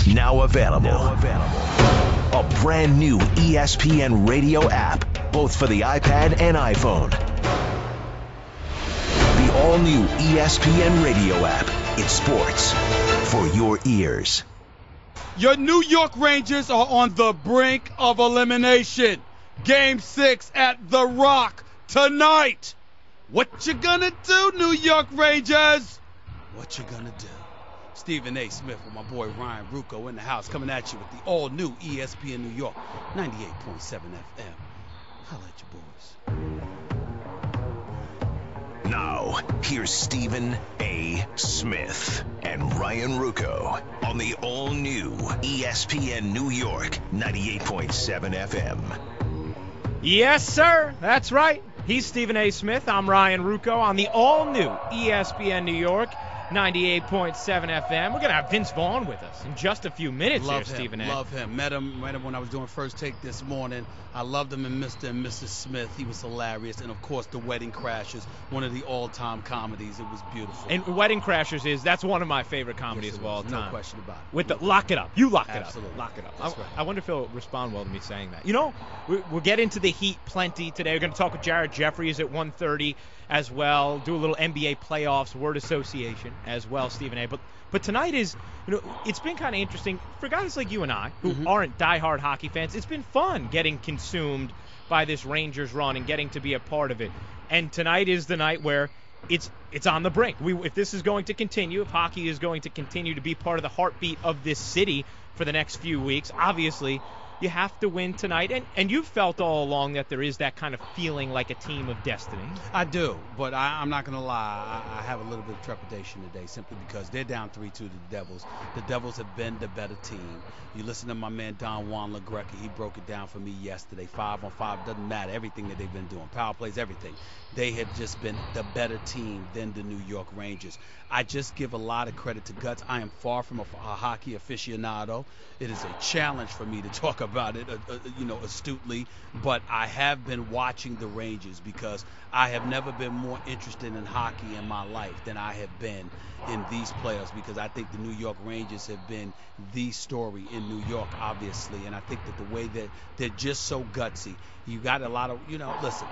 Now available. A brand new ESPN radio app, both for the iPad and iPhone. The all-new ESPN radio app. It's sports for your ears. Your New York Rangers are on the brink of elimination. Game 6 at The Rock tonight. What you gonna do, New York Rangers? What you gonna do? Stephen A. Smith with my boy Ryan Rucco in the house, coming at you with the all-new ESPN New York 98.7 FM. Holla at you boys. Now, here's Stephen A. Smith and Ryan Rucco on the all-new ESPN New York 98.7 FM. Yes, sir. That's right. He's Stephen A. Smith. I'm Ryan Rucco on the all-new ESPN New York 98.7 FM. We're going to have Vince Vaughn with us in just a few minutes. Love here, him, Stephen A. Love him. Met him when I was doing First Take this morning. I loved him in Mr. and Mrs. Smith. He was hilarious. And, of course, The Wedding Crashers, one of the all-time comedies. It was beautiful. And Wedding Crashers that's one of my favorite comedies of all time. No question about it. With the lock it up. You lock it up. Absolutely. Lock it up. That's right. I wonder if he'll respond well to me saying that. You know, we'll get into the Heat plenty today. We're going to talk with Jared Jeffries at 1:30 as well. Do a little NBA playoffs, word association as well, Stephen A. But tonight is, it's been kind of interesting for guys like you and I who aren't diehard hockey fans. It's been fun getting consumed by this Rangers run and getting to be a part of it. And tonight is the night where it's on the brink. If this is going to continue, if hockey is going to continue to be part of the heartbeat of this city for the next few weeks, obviously you have to win tonight. And you've felt all along that there is that kind of feeling like a team of destiny. I do, but I'm not going to lie. I have a little bit of trepidation today simply because they're down 3-2 to the Devils. The Devils have been the better team. You listen to my man Don Juan LaGreca. He broke it down for me yesterday. 5-on-5, doesn't matter. Everything that they've been doing, power plays, everything. They have just been the better team than the New York Rangers. I just give a lot of credit to Guts. I am far from a hockey aficionado. It is a challenge for me to talk about it, astutely. But I have been watching the Rangers because I have never been more interested in hockey in my life than I have been in these playoffs, because I think the New York Rangers have been the story in New York, obviously. And I think that the way that they're just so gutsy, you got a lot of, listen,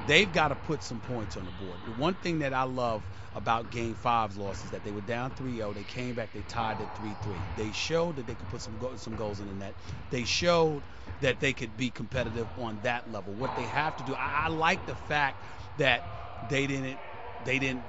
they've got to put some points on the board. The one thing that I love about Game 5's loss is that they were down 3-0. They came back. They tied at 3-3. They showed that they could put some goals in the net. They showed that they could be competitive on that level. What they have to do, I like the fact that they didn't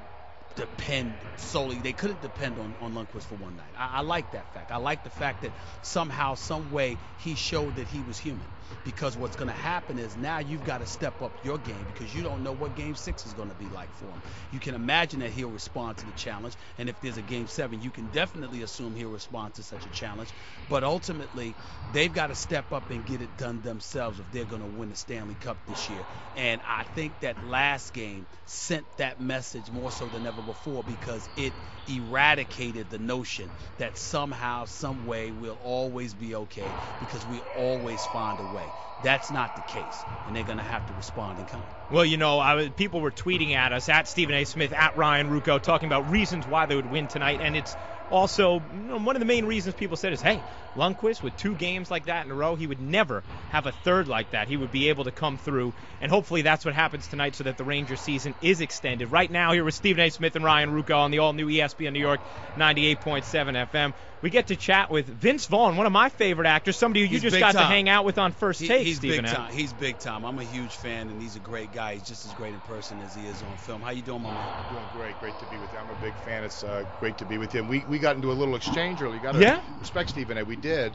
depend solely. They couldn't depend on Lundqvist for one night. I like that fact. I like the fact that somehow, some way, he showed that he was human. Because what's going to happen is now you've got to step up your game, because you don't know what Game 6 is going to be like for him. You can imagine that he'll respond to the challenge, and if there's a Game 7, you can definitely assume he'll respond to such a challenge. But ultimately, they've got to step up and get it done themselves if they're going to win the Stanley Cup this year. And I think that last game sent that message more so than ever before, because it eradicated the notion that somehow, some way, we'll always be okay because we always find a way. That's not the case, and they're going to have to respond in kind. Well, people were tweeting at us, at Stephen A. Smith, at Ryan Rucco, talking about reasons why they would win tonight, and it's also, one of the main reasons people said is, hey, Lundqvist, with 2 games like that in a row, he would never have a third like that. He would be able to come through, and hopefully that's what happens tonight so that the Rangers season is extended. Right now, here with Stephen A. Smith and Ryan Rucco on the all-new ESPN New York 98.7 FM. We get to chat with Vince Vaughn, one of my favorite actors, somebody who you just got to hang out with on First Take, Stephen. He's big time. I'm a huge fan, and he's a great guy. He's just as great in person as he is on film. How you doing, my man? I'm doing great. Great to be with you. I'm a big fan. It's great to be with you. And we got into a little exchange earlier. You got to respect Stephen A. We did,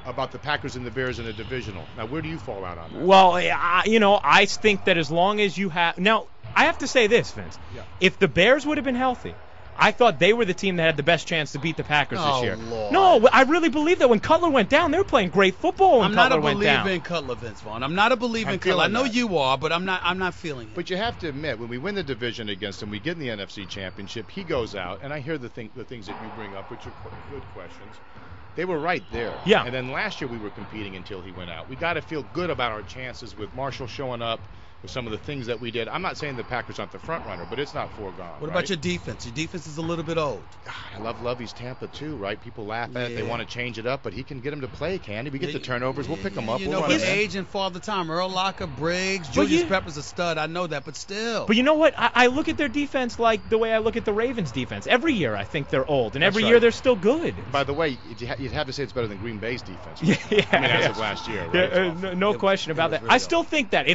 about the Packers and the Bears in a divisional. Now, where do you fall out on that? Well, I think that as long as you have – now, I have to say this, Vince. Yeah. If the Bears would have been healthy, I thought they were the team that had the best chance to beat the Packers this year. Lord. No, I really believe that when Cutler went down, they were playing great football when Cutler went down. I'm not a believer in Cutler, Vince Vaughn. I'm not a believer in Cutler. I know you are, but I'm not feeling it. But you have to admit, when we win the division against him, we get in the NFC Championship, he goes out, and I hear the things that you bring up, which are good questions. They were right there. Yeah. And then last year we were competing until he went out. We got to feel good about our chances with Marshall showing up, with some of the things that we did. I'm not saying the Packers aren't the front runner, but it's not foregone. What about your defense? Your defense is a little bit old. God, I love Lovey's Tampa too, right? People laugh at it. They want to change it up, but he can get him to play, can't he? We get the turnovers. We'll pick him up. You know, we'll his age and Father Time. Earl Locker, Briggs, Julius Pepper's a stud. I know that, but still. But you know what? I look at their defense like the way I look at the Ravens' defense. Every year I think they're old, and every year they're still good. By the way, you'd have to say it's better than Green Bay's defense. As of last year, right? No question about that. I still think that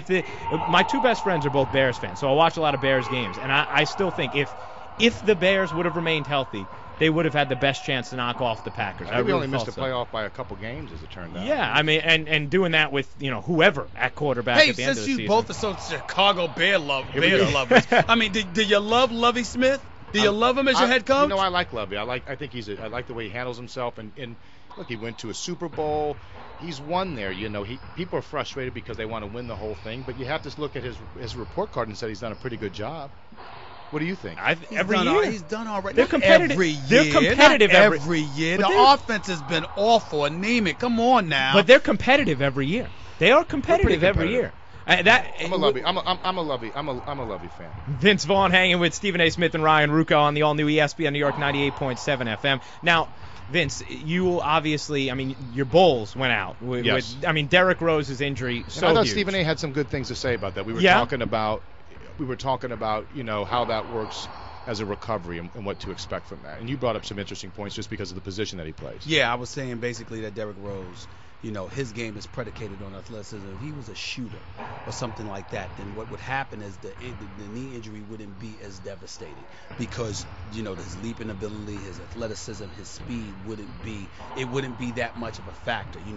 my two best friends are both Bears fans, so I watch a lot of Bears games, and I still think if the Bears would have remained healthy, they would have had the best chance to knock off the Packers. I think we only missed the playoff by a couple games, as it turned out. Yeah, I mean, and doing that with whoever at quarterback at the end of the season. Hey, since you both are so Chicago Bears lovers, I mean, do you love Lovie Smith? Do you love him as your head coach? You know, I like Lovie. I like the way he handles himself, and look, he went to a Super Bowl. He's won there. You know, people are frustrated because they want to win the whole thing, but you have to look at his report card and say he's done a pretty good job. What do you think? Every year. He's done all right. They're competitive. Every year. They're competitive every year. The offense has been awful, anemic. Come on now. But they're competitive every year. They are competitive every year. I'm a Lovie fan. Vince Vaughn hanging with Stephen A. Smith and Ryan Rucco on the all-new ESPN New York 98.7 FM. Now, Vince, you obviously, I mean, your Bulls went out. Yes. I mean, Derrick Rose's injury. So I thought Stephen A. had some good things to say about that. We were talking about, how that works as a recovery and what to expect from that. And you brought up some interesting points just because of the position that he plays. Yeah, I was saying basically that Derrick Rose, his game is predicated on athleticism. If he was a shooter or something like that, then what would happen is the knee injury wouldn't be as devastating because, his leaping ability, his athleticism, his speed wouldn't be that much of a factor. If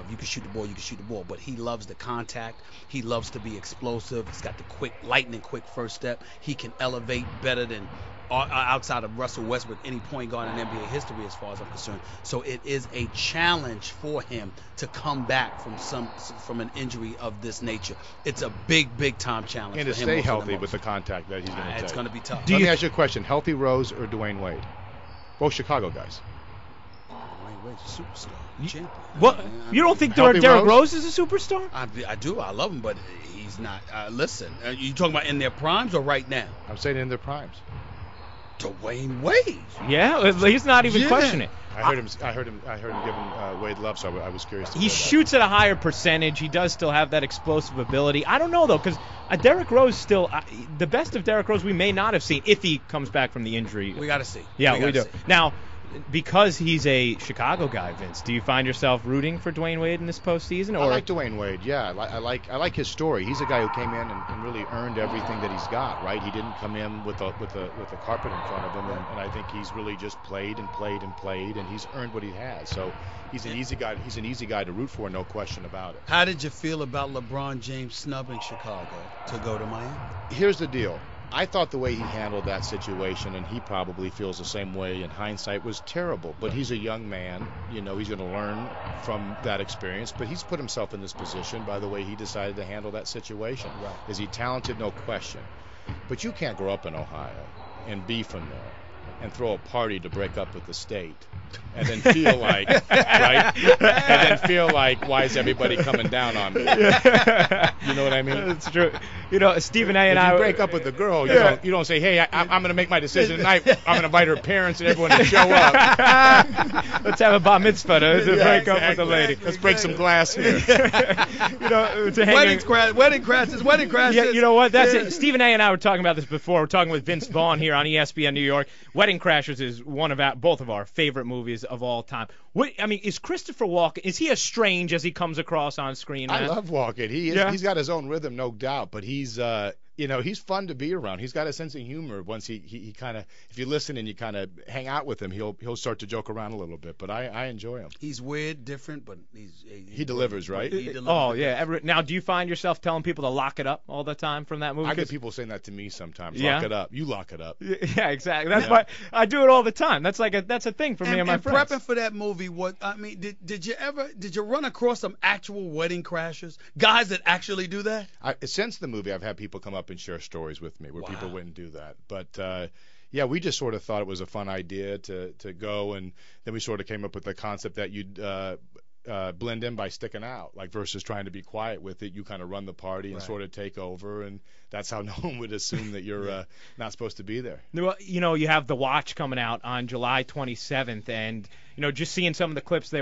you can shoot the ball, you can shoot the ball. But he loves the contact. He loves to be explosive. He's got the lightning quick first step. He can elevate better than outside of Russell Westbrook, any point guard in NBA history as far as I'm concerned. So it is a challenge for him to come back from an injury of this nature. It's a big time challenge and for to him. stay healthy with the contact that he's going to take. It's going to be tough. Let me ask you a question. Healthy Rose or Dwayne Wade? Both Chicago guys. Dwayne Wade's a superstar. Champion. What? You don't think Derrick Rose is a superstar? I do. I love him, but he's not. Listen, are you talking about in their primes or right now? I'm saying in their primes. Dwayne Wade. Yeah, he's not even questioning it. I heard him giving Wade love, so I was curious. He shoots at a higher percentage. He does still have that explosive ability. I don't know though, because Derrick Rose still the best of Derrick Rose we may not have seen if he comes back from the injury. We got to see. Yeah, we do. Now, because he's a Chicago guy, Vince, do you find yourself rooting for Dwayne Wade in this postseason? Or? I like Dwayne Wade. Yeah, I like his story. He's a guy who came in and really earned everything that he's got. Right? He didn't come in with a carpet in front of him, and I think he's really just played, and he's earned what he has. So he's an easy guy. He's an easy guy to root for, no question about it. How did you feel about LeBron James snubbing Chicago to go to Miami? Here's the deal. I thought the way he handled that situation, and he probably feels the same way in hindsight, was terrible. But he's a young man. He's going to learn from that experience. But he's put himself in this position by the way he decided to handle that situation. Right. Is he talented? No question. But you can't grow up in Ohio and be from there and throw a party to break up with the state and then feel like, right? And then feel like, why is everybody coming down on me? You know what I mean? That's true. Stephen A. and if I you break up with the girl, you don't say, hey, I'm going to make my decision tonight. I'm going to invite her parents and everyone to show up. Let's have a bar mitzvah to break up with the lady. Let's break some glass here. Wedding crashes. Yeah, you know what? That's it. Stephen A. and I were talking about this before. We're talking with Vince Vaughn here on ESPN New York. Wedding Crashers is one of both of our favorite movies of all time. Is Christopher Walken, is he as strange as he comes across on screen, man? I love Walken. He's got his own rhythm, no doubt, but he's he's fun to be around. He's got a sense of humor. Once he kind of, if you listen and you kind of hang out with him, he'll start to joke around a little bit. But I enjoy him. He's weird, different, but he delivers, right? He delivers. Oh yeah. Now, do you find yourself telling people to lock it up all the time from that movie? I get people saying that to me sometimes. Yeah? Lock it up. You lock it up. Yeah, exactly. That's why I do it all the time. That's a thing for me and my friends. Prepping for that movie, did you run across some actual wedding crashers, guys that actually do that? Since the movie, I've had people come up and share stories with me where people wouldn't do that. But we just sort of thought it was a fun idea to go, and then we sort of came up with the concept that you'd blend in by sticking out, like versus trying to be quiet with it. You kind of run the party and sort of take over, and that's how no one would assume that you're not supposed to be there. Well, you have The Watch coming out on July 27th, and just seeing some of the clips there.